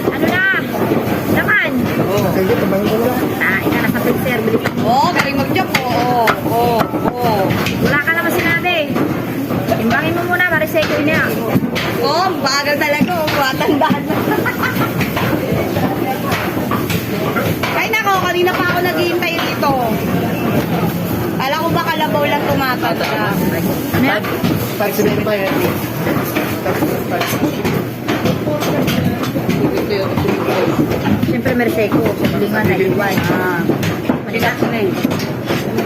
Ano na? Laman. Oo. Sige, tabahin ko lang. Ika na sa picture. Bilis mo. Oo, galing mag-jump. Oo. Wala ka naman sinabi. Timbangin mo muna, mariseco niya. Oo, bagal talaga. Matandaan. Ay nako, kanina pa ako naghihintay dito. Kala ko ba kalabaw lang tumatanda. Ano yan? 575. Siyempre, mariseco. Lingan na iwan. Maligas na eh.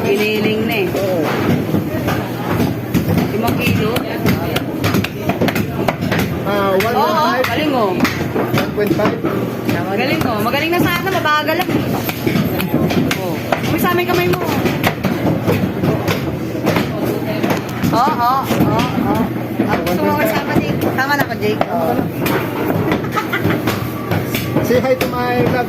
Giniling na eh. Oo. 5 kilo. Oo, 1.5. galing oh. 1.5. Magaling oh. Magaling na sana, mabagal lang. Oh. Kami sa aming kamay mo. Oo. Gusto mo kasama, Jake? Tama na ko, Jake. Say hi to my vlog.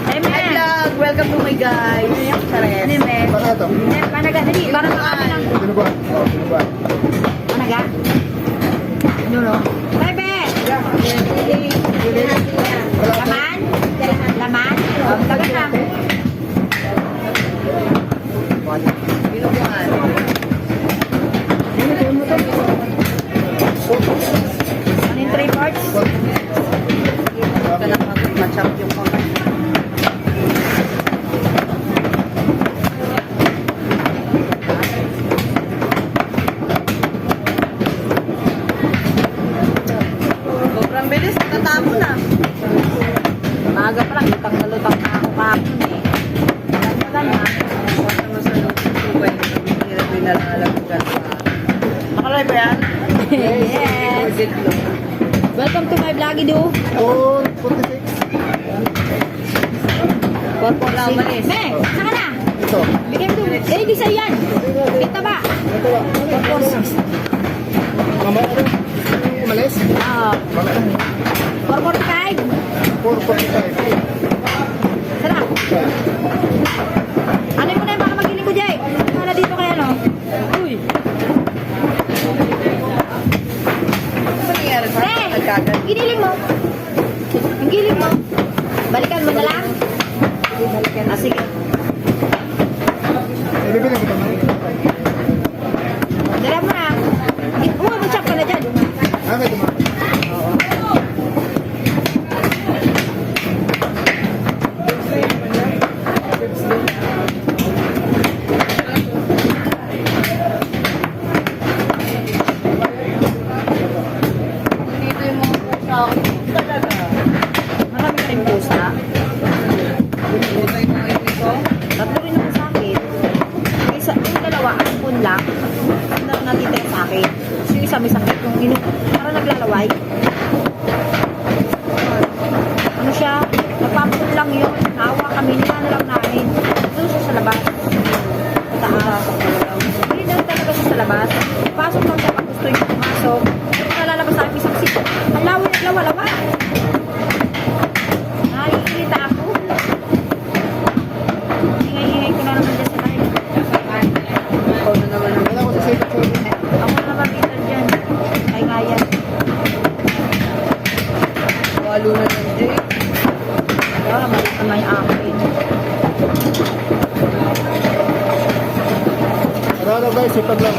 Hey, Hi man. vlog! Welcome to my guys. Chares. Ano, man? Para ito. Panaga, dali. Parang nakaka lang. Binubuan. Oo, binubuan. Panaga? Ano, no? Bye, be! Laman? Laman? Tagal na. Binubuan. Ano yung 3 parts? Ito na mag-match-up yung kamay. Sobrang bilis, natamo na. Maaga pa lang, lutang na lutang na ako kahapon eh. Ganda. Huwag naman sa lupay. Hirap din nalalagugan pa. Nakalay ba yan? Yes. Welcome to my vlog, Ido. 4.46. Corpo na umalis. Me, saan ka na? Ito. Bigay mo doon. Eh, di sa'yo yan. Kita ba? Ito ba? Mamaya ano? Umalis? Oo. Mamaya. 445. 4.45. Sarap. Ano mo na yung baka magiling ko, Jay? Ano dito kaya, no? Uy. Ano nangyari sa Pre, nagkagal? giniling mo. Ang giling mo. Balikan mo na lang. Ah, sige. Ibibili ko naman. Dala mo na. Umabot-chop ka na dyan. May tumakas. Dito yung mga pusa. Talaga. Marami ka rin pusa. Pusa yung mga ito. Tatlo rin naman sa akin. Yung dalawa, ampun lang. Na natitira sa akin. Tapos yung isa may sakit. Yung parang naglalaway. Ano siya? Nagpampun lang yun. Nawa kami. Nilano lang namin. Doon siya sa labas. Sa taas. Hindi na talaga siya sa labas. Pasok lang siya pag gusto niya pumasok. Kung nalalabas sa akin isang sip. Ang lawa, naglawa-lawa. Nakikita ako. Ingay-ingay ko na naman dyan sa live. Ikaw na naman ang Wala ko sa safe service. Ako na makita dyan. Ay nga yan. walo na ng Jake. Kaya mali naman yung akin. Ano guys, sipag lang.